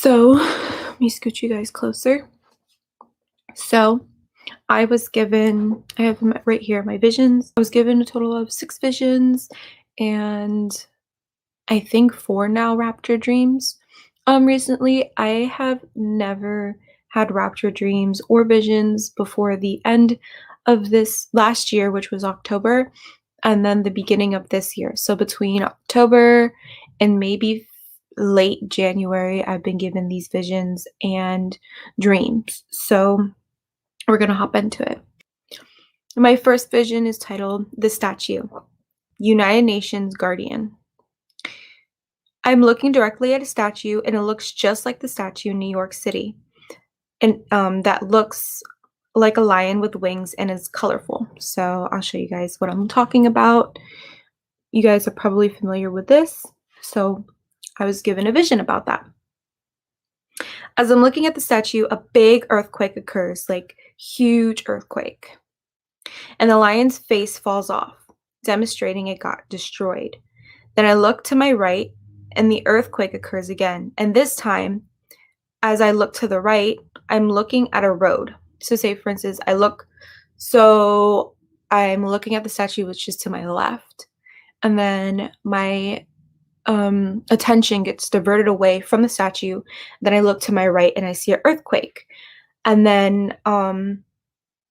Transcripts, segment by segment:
So, let me scoot you guys closer. So, I was given, I have them right here, my visions. I was given a total of 6 visions and I think 4 now rapture dreams. Recently, I have never had rapture dreams or visions before the end of this last year, which was October, and then the beginning of this year. So between October and maybe late January, I've been given these visions and dreams. So we're going to hop into it. My first vision is titled The Statue, United Nations Guardian. I'm looking directly at a statue, and it looks just like the statue in New York City. And that looks like a lion with wings and is colorful. So I'll show you guys what I'm talking about. You guys are probably familiar with this. So I was given a vision about that. As I'm looking at the statue, a big earthquake occurs, like huge earthquake. And the lion's face falls off, demonstrating it got destroyed. Then I look to my right, and the earthquake occurs again. And this time, as I look to the right, I'm looking at a road. So say, for instance, I'm looking at the statue, which is to my left. And then my attention gets diverted away from the statue. Then I look to my right and I see an earthquake. And then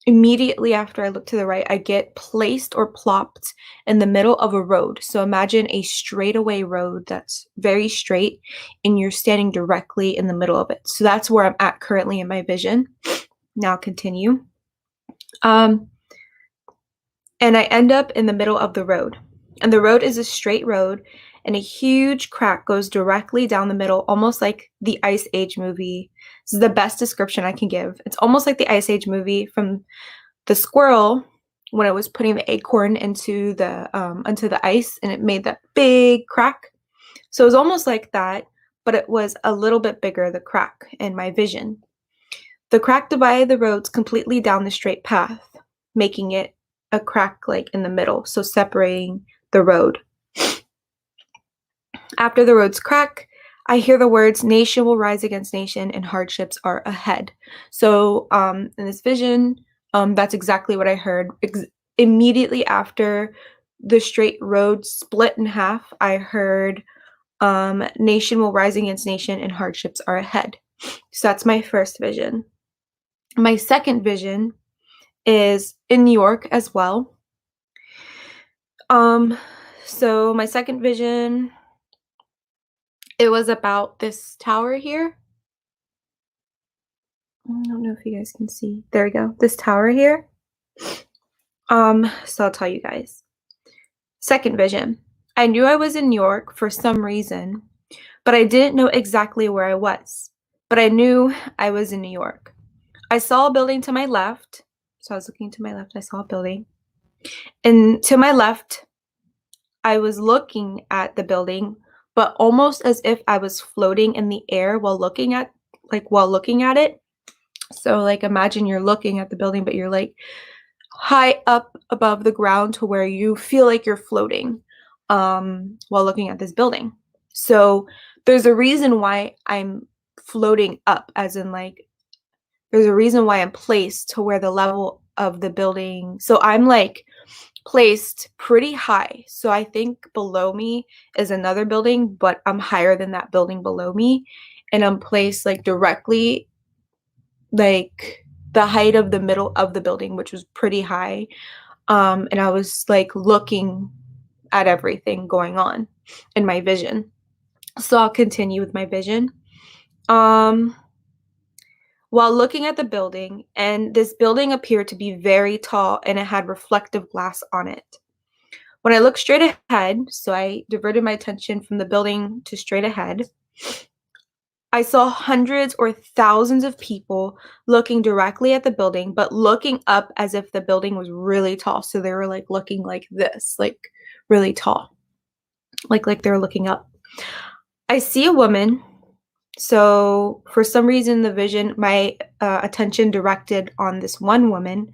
immediately after I look to the right, I get placed or plopped in the middle of a road. So imagine a straightaway road that's very straight and you're standing directly in the middle of it. So that's where I'm at currently in my vision. Now continue. And I end up in the middle of the road. And the road is a straight road, and a huge crack goes directly down the middle, almost like the Ice Age movie. This is the best description I can give. It's almost like the Ice Age movie from the squirrel when it was putting the acorn into the ice, and it made that big crack. So it was almost like that, but it was a little bit bigger, the crack in my vision. The crack divided the roads completely down the straight path, making it a crack like in the middle, so separating the road. After the roads crack, I hear the words, "Nation will rise against nation and hardships are ahead." So in this vision, that's exactly what I heard. Immediately after the straight road split in half, I heard, "Nation will rise against nation and hardships are ahead." So that's my first vision. My second vision is in New York as well. So my second vision, it was about this tower here. I don't know if you guys can see. There we go. This tower here. So I'll tell you guys. Second vision. I knew I was in New York for some reason, but I didn't know exactly where I was. But I knew I was in New York. I saw a building to my left. So I was looking to my left. I saw a building. And to my left, I was looking at the building, but almost as if I was floating in the air while looking at it. So like imagine you're looking at the building, but you're like high up above the ground to where you feel like you're floating while looking at this building. So there's a reason why I'm floating up, as in like there's a reason why I'm placed to where the level of the building. So I'm like placed pretty high. So I think below me is another building, but I'm higher than that building below me. And I'm placed like directly like the height of the middle of the building, which was pretty high. And I was like looking at everything going on in my vision. So I'll continue with my vision. While looking at the building, and this building appeared to be very tall and it had reflective glass on it. When I looked straight ahead, so I diverted my attention from the building to straight ahead, I saw hundreds or thousands of people looking directly at the building, but looking up as if the building was really tall. So they were like looking like this, like really tall, like they were looking up. I see a woman. So for some reason, the vision, my attention directed on this one woman.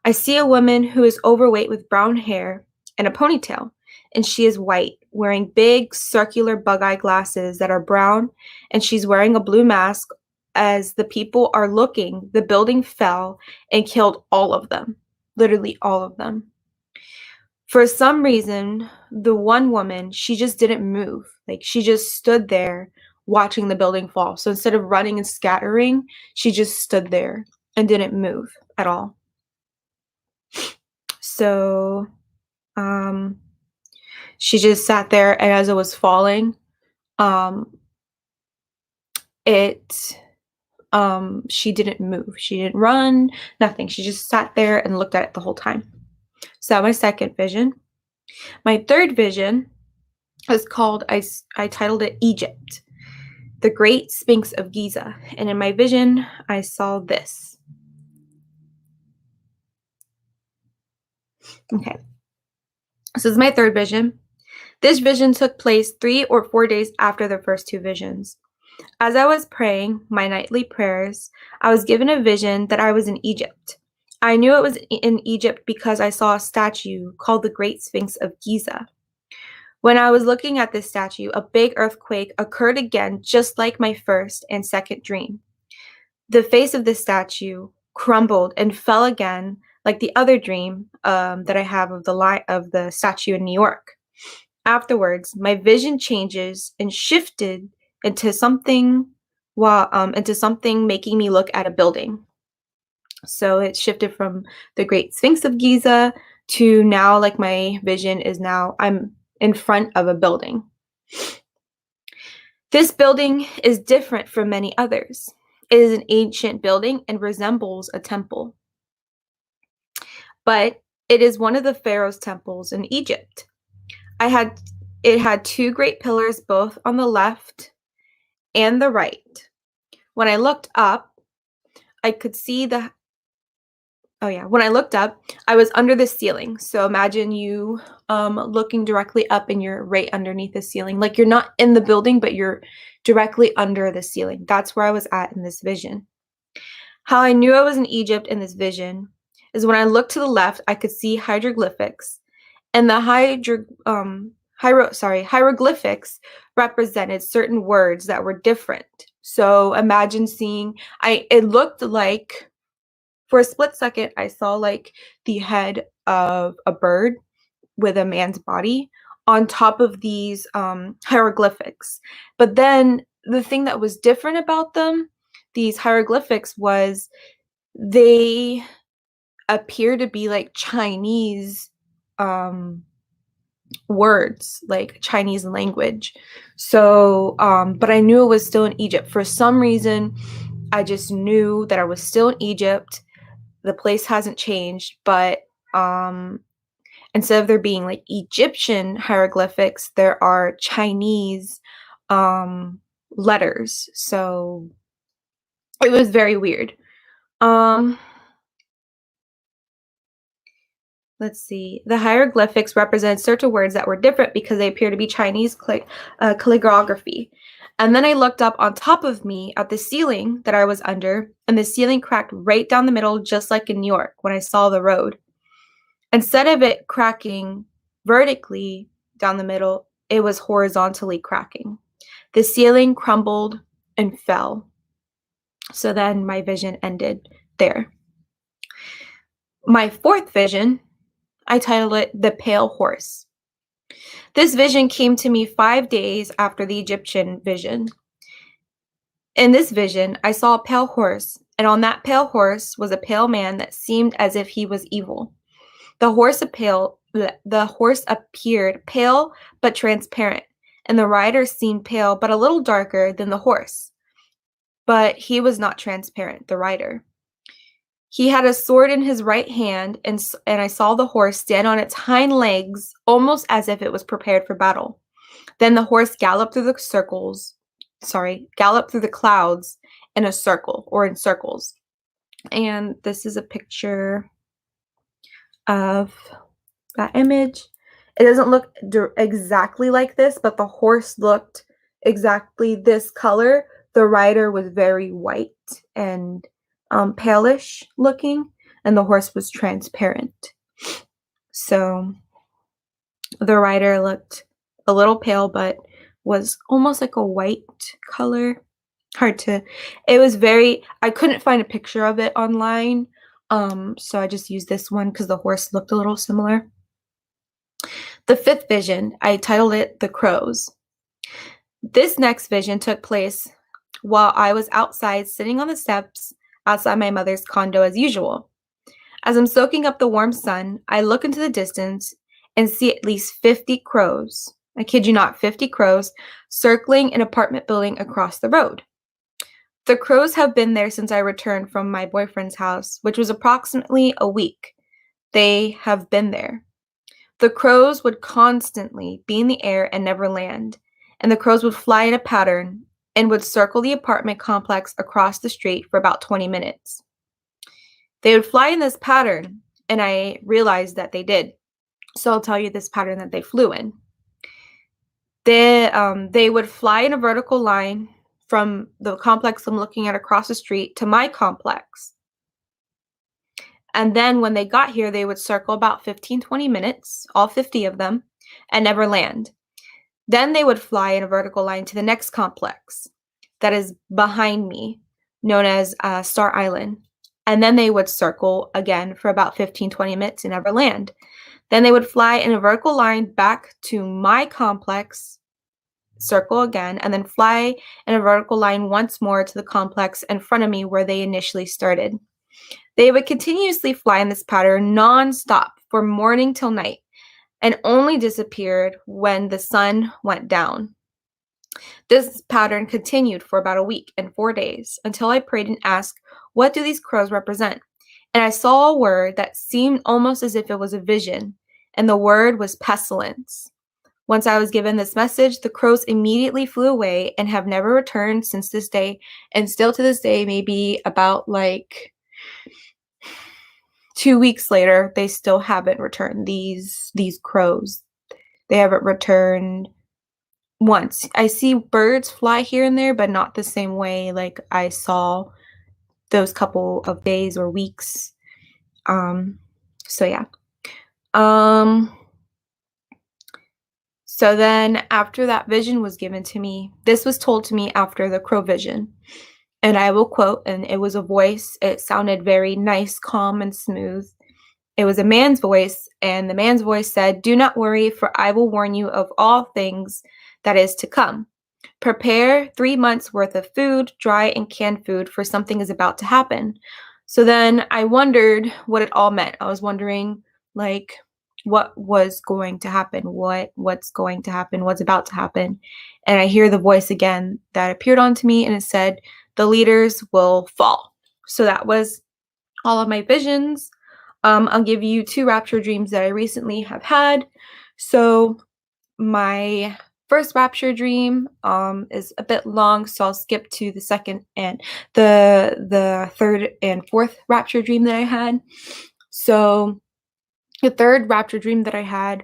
I see a woman who is overweight with brown hair and a ponytail, and she is white, wearing big circular bug-eye glasses that are brown, and she's wearing a blue mask. As the people are looking, the building fell and killed all of them, literally all of them. For some reason, the one woman, she just didn't move. Like, she just stood there watching the building fall. So instead of running and scattering, she just stood there and didn't move at all. So she just sat there, and as it was falling, she didn't move. She didn't run, nothing. She just sat there and looked at it the whole time. So my second vision. My third vision is called, I titled it Egypt, the Great Sphinx of Giza. And in my vision, I saw this. Okay. This is my third vision. This vision took place 3 or 4 days after the first two visions. As I was praying my nightly prayers, I was given a vision that I was in Egypt. I knew it was in Egypt because I saw a statue called the Great Sphinx of Giza. When I was looking at this statue, a big earthquake occurred again, just like my first and second dream. The face of the statue crumbled and fell again, like the other dream that I have of the statue in New York. Afterwards, my vision changes and shifted into something making me look at a building. So it shifted from the Great Sphinx of Giza to now, like, my vision is now I'm in front of a building. This building is different from many others. It is an ancient building and resembles a temple. But it is one of the pharaoh's temples in Egypt. It had 2 great pillars, both on the left and the right. When I looked up, I could see when I looked up, I was under the ceiling. So imagine you looking directly up and you're right underneath the ceiling. Like, you're not in the building, but you're directly under the ceiling. That's where I was at in this vision. How I knew I was in Egypt in this vision is when I looked to the left, I could see hieroglyphics. And the hieroglyphics represented certain words that were different. So imagine seeing, it looked like, for a split second, I saw like the head of a bird with a man's body on top of these hieroglyphics. But then the thing that was different about them, these hieroglyphics, was they appear to be like Chinese words, like Chinese language. So, but I knew it was still in Egypt. For some reason, I just knew that I was still in Egypt. The place hasn't changed, but instead of there being like Egyptian hieroglyphics, there are Chinese letters. So it was very weird. Let's see. The hieroglyphics represent certain words that were different because they appear to be Chinese calligraphy. And then I looked up on top of me at the ceiling that I was under, and the ceiling cracked right down the middle, just like in New York when I saw the road. Instead of it cracking vertically down the middle, it was horizontally cracking. The ceiling crumbled and fell. So then my vision ended there. My fourth vision, I titled it The Pale Horse. This vision came to me 5 days after the Egyptian vision. In this vision, I saw a pale horse, and on that pale horse was a pale man that seemed as if he was evil. The horse appeared pale but transparent, and the rider seemed pale but a little darker than the horse. But he was not transparent, the rider. He had a sword in his right hand, and I saw the horse stand on its hind legs, almost as if it was prepared for battle. Then the horse galloped through the clouds in a circle, or in circles. And this is a picture of that image. It doesn't look exactly like this, but the horse looked exactly this color. The rider was very white and palish looking, and the horse was transparent. So The rider looked a little pale, but was almost like a white color. Hard to It was very I couldn't find a picture of it online, so I just used this one because the horse looked a little similar. The fifth vision, I titled it The Crows. This next vision took place while I was outside sitting on the steps outside my mother's condo as usual. As I'm soaking up the warm sun, I look into the distance and see at least 50 crows. I kid you not, 50 crows circling an apartment building across the road. The crows have been there since I returned from my boyfriend's house, which was approximately a week. They have been there. The crows would constantly be in the air and never land, and the crows would fly in a pattern and would circle the apartment complex across the street for about 20 minutes. They would fly in this pattern, and I realized that they did. So I'll tell you this pattern that they flew in. They would fly in a vertical line from the complex I'm looking at across the street to my complex. And then when they got here, they would circle about 15-20 minutes, all 50 of them, and never land. Then they would fly in a vertical line to the next complex that is behind me, known as Star Island. And then they would circle again for about 15-20 minutes and never land. Then they would fly in a vertical line back to my complex, circle again, and then fly in a vertical line once more to the complex in front of me where they initially started. They would continuously fly in this pattern non-stop from morning till night and only disappeared when the sun went down. This pattern continued for about a week and 4 days until I prayed and asked, what do these crows represent? And I saw a word that seemed almost as if it was a vision, and the word was pestilence. Once I was given this message, the crows immediately flew away and have never returned since this day, and still to this day, maybe about like 2 weeks later, they still haven't returned. These crows, they haven't returned once. I see birds fly here and there, but not the same way like I saw those couple of days or weeks. So yeah. So then after that vision was given to me, this was told to me after the crow vision. And I will quote, and it was a voice. It sounded very nice, calm, and smooth. It was a man's voice, and the man's voice said, "Do not worry, for I will warn you of all things that is to come. Prepare 3 months worth of food, dry and canned food, for something is about to happen." So then I wondered what it all meant. I was wondering, like, what was going to happen? What's going to happen? What's about to happen? And I hear the voice again that appeared onto me, and it said, "The leaders will fall." So that was all of my visions. I'll give you 2 rapture dreams that I recently have had. So my first rapture dream is a bit long, so I'll skip to the second and the third and fourth rapture dream that I had. So the third rapture dream that I had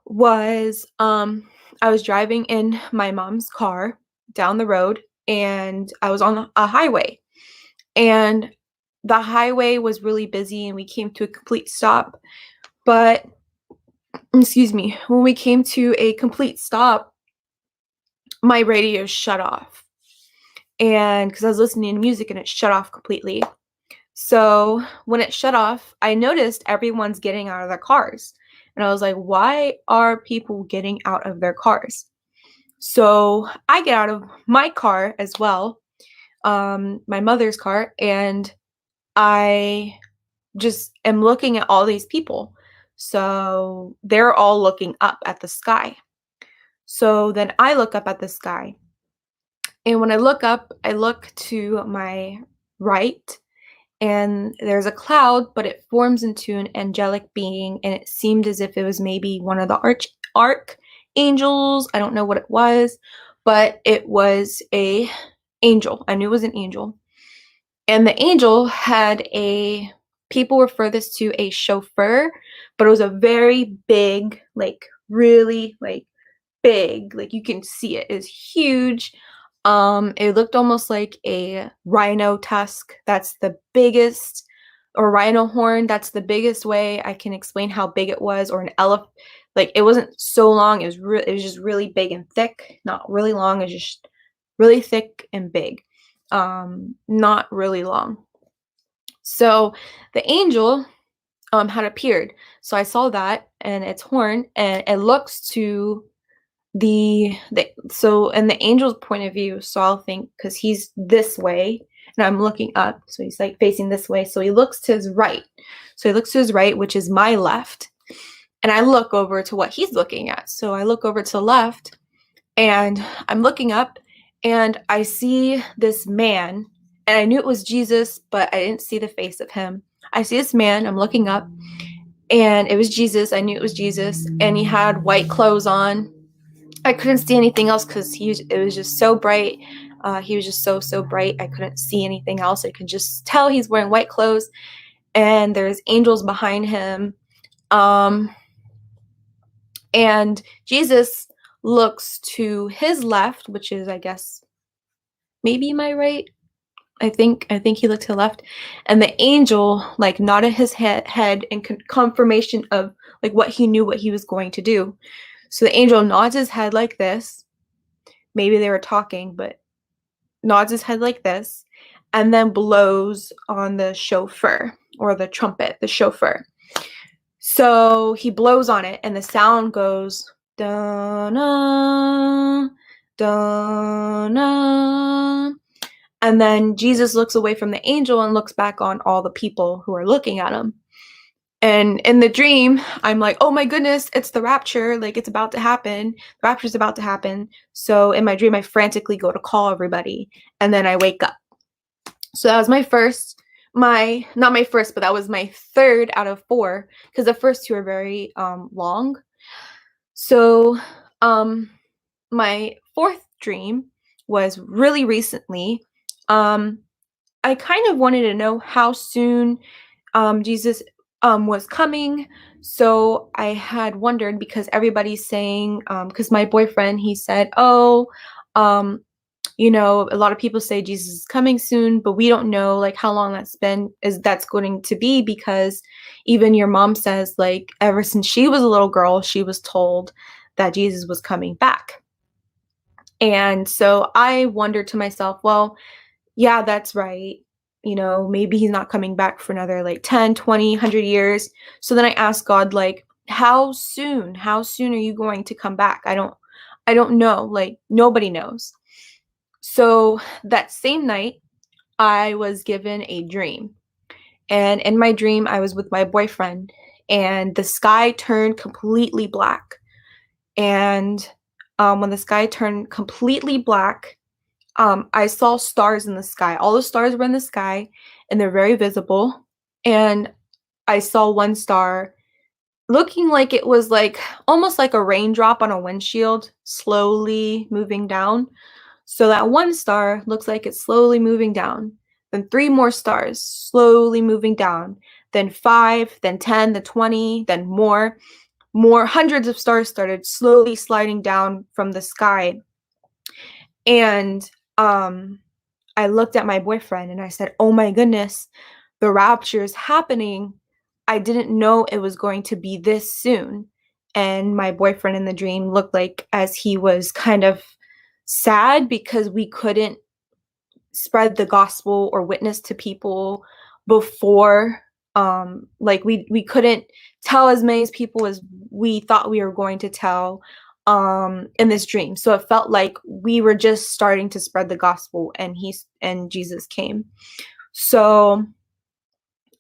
was I was driving in my mom's car down the road, and I was on a highway, and the highway was really busy and we came to a complete stop. But excuse me, when we came to a complete stop, my radio shut off. And because I was listening to music and it shut off completely. So when it shut off, I noticed everyone's getting out of their cars. And I was like, why are people getting out of their cars? So I get out of my car as well, my mother's car, and I just am looking at all these people. So they're all looking up at the sky. So then I look up at the sky. And when I look up, I look to my right, and there's a cloud, but it forms into an angelic being, and it seemed as if it was maybe one of the archangels. I don't know what it was, but it was a angel. I knew it was an angel. And the angel had people refer this to a chauffeur, but it was a very big, like really like big, like you can see it is huge. It looked almost like a rhino tusk. That's the biggest, or rhino horn. That's the biggest way I can explain how big it was, or an Like, it wasn't so long. It was just really big and thick. Not really long. It was just really thick and big. Not really long. So the angel had appeared. So I saw that and its horn, and it looks to so in the angel's point of view, so I'll think, because he's this way and I'm looking up, so he's like facing this way, so he looks to his right. So he looks to his right, which is my left, and I look over to what he's looking at. So I look over to the left, and I'm looking up, and I see this man, and I knew it was Jesus, but I didn't see the face of him. I see this man, I'm looking up, and it was Jesus. I knew it was Jesus, and he had white clothes on. I couldn't see anything else because it was just so bright. He was just so bright. I couldn't see anything else. I could just tell he's wearing white clothes, and there's angels behind him. And Jesus looks to his left, which is, I guess, maybe my right. I think he looked to the left, and the angel like nodded his head in confirmation of like what he knew what he was going to do. So the angel nods his head like this. Maybe they were talking, but nods his head like this, and then blows on the shofar, or the trumpet, the shofar. So he blows on it, and the sound goes da-na, da-na. And then Jesus looks away from the angel and looks back on all the people who are looking at him. And in the dream, I'm like, oh my goodness, it's the rapture. Like, it's about to happen. The rapture's about to happen. So in my dream, I frantically go to call everybody, and then I wake up. So that was not my first, but that was my third out of 4, because the first 2 are very long. So my 4th dream was really recently. I kind of wanted to know how soon Jesus was coming. So I had wondered, because everybody's saying, because my boyfriend, he said, oh, a lot of people say Jesus is coming soon, but we don't know like how long that's going to be, because even your mom says like ever since she was a little girl, she was told that Jesus was coming back. And so I wondered to myself, well, yeah, that's right. Maybe he's not coming back for another like 10, 20, 100 years. So then I asked God, like, how soon are you going to come back? I don't know. Like, nobody knows. So that same night, I was given a dream. And in my dream, I was with my boyfriend, and the sky turned completely black. And when the sky turned completely black, I saw stars in the sky. All the stars were in the sky, and they're very visible. And I saw one star looking like it was like almost like a raindrop on a windshield, slowly moving down. So that one star looks like it's slowly moving down. Then 3 more stars slowly moving down. Then 5, then 10, then 20, then more. Hundreds of stars started slowly sliding down from the sky. And I looked at my boyfriend and I said, oh my goodness, the rapture is happening. I didn't know it was going to be this soon. And my boyfriend in the dream looked like as he was kind of sad because we couldn't spread the gospel or witness to people before. Like we couldn't tell as many people as we thought we were going to tell in this dream. So it felt like we were just starting to spread the gospel, and Jesus came. So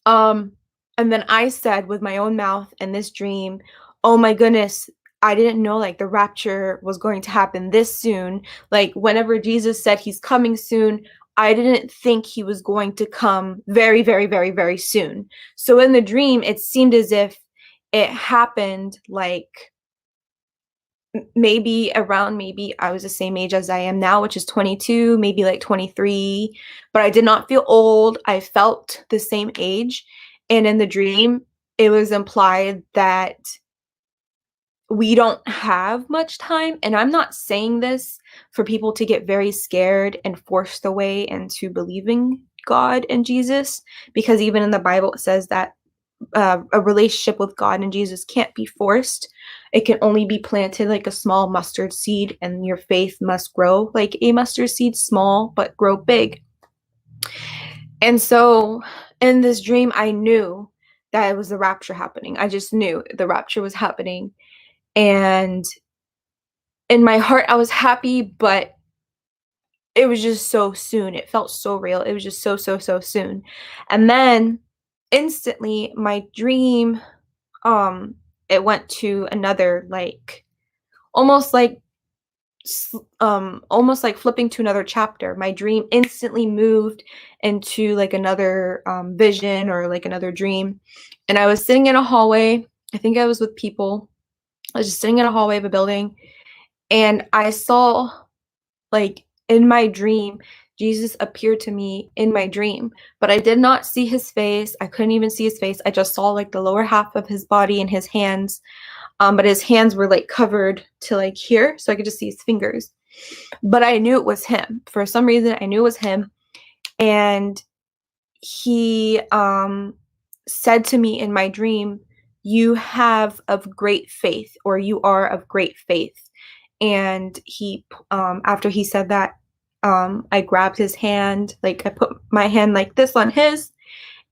and then I said with my own mouth in this dream, oh my goodness, I didn't know like the rapture was going to happen this soon. Like whenever Jesus said he's coming soon, I didn't think he was going to come very, very, very, very soon. So in the dream, it seemed as if it happened like maybe I was the same age as I am now, which is 22, maybe like 23, but I did not feel old. I felt the same age. And in the dream, it was implied that we don't have much time. And I'm not saying this for people to get very scared and forced away into believing God and Jesus, because even in the Bible, it says that a relationship with God and Jesus can't be forced. It can only be planted like a small mustard seed, and your faith must grow like a mustard seed, small but grow big. And so in this dream, I knew that it was the rapture happening. I just knew the rapture was happening. And in my heart, I was happy, but it was just so soon. It felt so real. It was just so, so, so soon. And then instantly my dream, um, it went to another, like, almost like almost like flipping to another chapter. My dream instantly moved into like another vision or like another dream. And I was sitting in a hallway. I think I was with people. I was just sitting in a hallway of a building, and I saw, like, in my dream, Jesus appeared to me in my dream, but I did not see his face. I couldn't even see his face. I just saw like the lower half of his body and his hands. But his hands were like covered to like here, so I could just see his fingers. But I knew it was him. For some reason, I knew it was him. And he said to me in my dream, "You have of great faith," or "You are of great faith." And he, after he said that, I grabbed his hand, like I put my hand like this on his,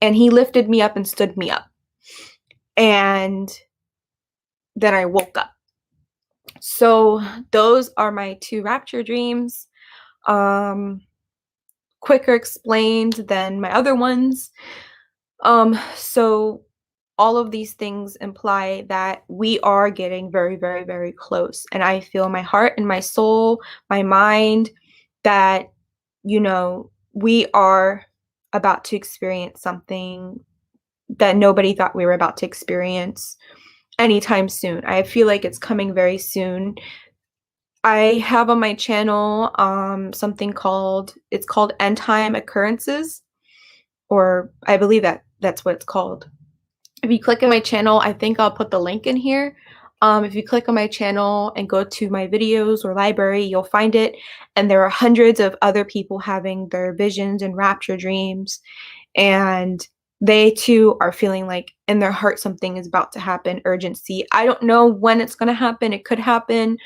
and he lifted me up and stood me up. And then I woke up. So those are my two rapture dreams. Quicker explained than my other ones. So all of these things imply that we are getting very, very, very close. And I feel in my heart and my soul, my mind, that, you know, we are about to experience something that nobody thought we were about to experience anytime soon. I feel like it's coming very soon. I have on my channel something called, it's called End Time Occurrences, or I believe that that's what it's called. If you click on my channel, I think I'll put the link in here. If you click on my channel and go to my videos or library, you'll find it. And there are hundreds of other people having their visions and rapture dreams. And they too are feeling like in their heart something is about to happen, urgency. I don't know when it's going to happen. It could happen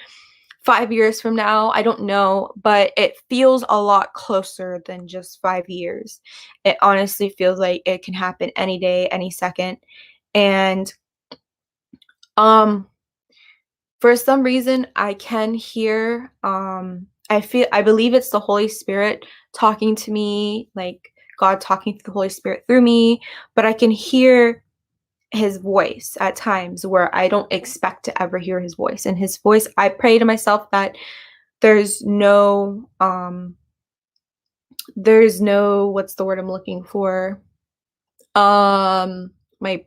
5 years from now. I don't know, but it feels a lot closer than just 5 years. It honestly feels like it can happen any day, any second. And for some reason I can hear, I believe it's the Holy Spirit talking to me, like God talking to the Holy Spirit through me, but I can hear his voice at times where I don't expect to ever hear his voice. And his voice, I pray to myself that there's no what's the word I'm looking for? My,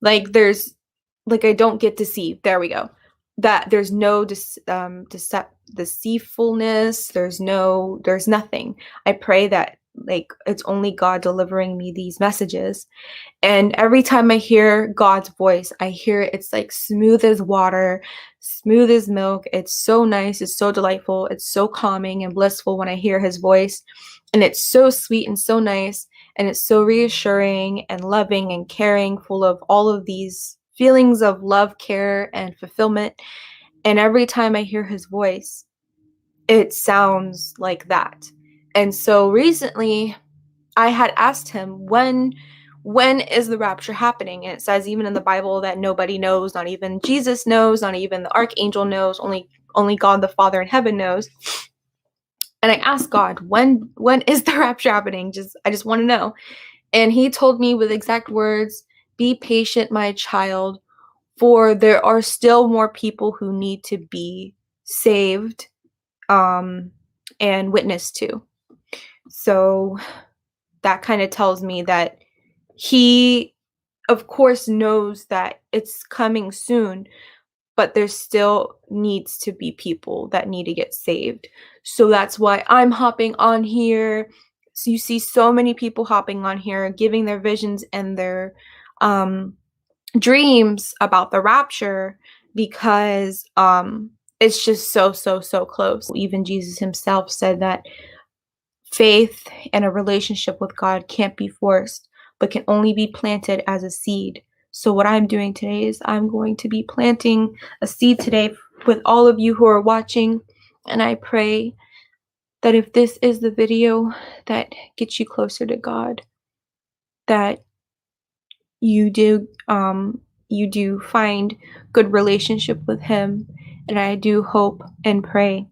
like, there's, like, I don't get deceived. There we go. That there's no deceitfulness. There's nothing. I pray that, like, it's only God delivering me these messages. And every time I hear God's voice, I hear it's like smooth as water, smooth as milk. It's so nice. It's so delightful. It's so calming and blissful when I hear his voice. And it's so sweet and so nice. And it's so reassuring and loving and caring, full of all of these feelings of love, care, and fulfillment. And every time I hear his voice, it sounds like that. And so recently I had asked him, when is the rapture happening? And it says even in the Bible that nobody knows, not even Jesus knows, not even the archangel knows, only God the Father in heaven knows. And I asked God, when is the rapture happening? I just want to know. And he told me with exact words, "Be patient, my child, for there are still more people who need to be saved and witnessed to." So that kind of tells me that he, of course, knows that it's coming soon, but there still needs to be people that need to get saved. So that's why I'm hopping on here. So you see so many people hopping on here, giving their visions and their dreams about the rapture, because it's just so, so, so close. Even Jesus himself said that faith and a relationship with God can't be forced, but can only be planted as a seed. So what I'm doing today is I'm going to be planting a seed today with all of you who are watching, and I pray that if this is the video that gets you closer to God, that you do you do find good relationship with him, and I do hope and pray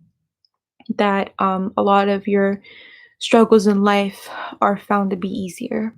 that a lot of your struggles in life are found to be easier.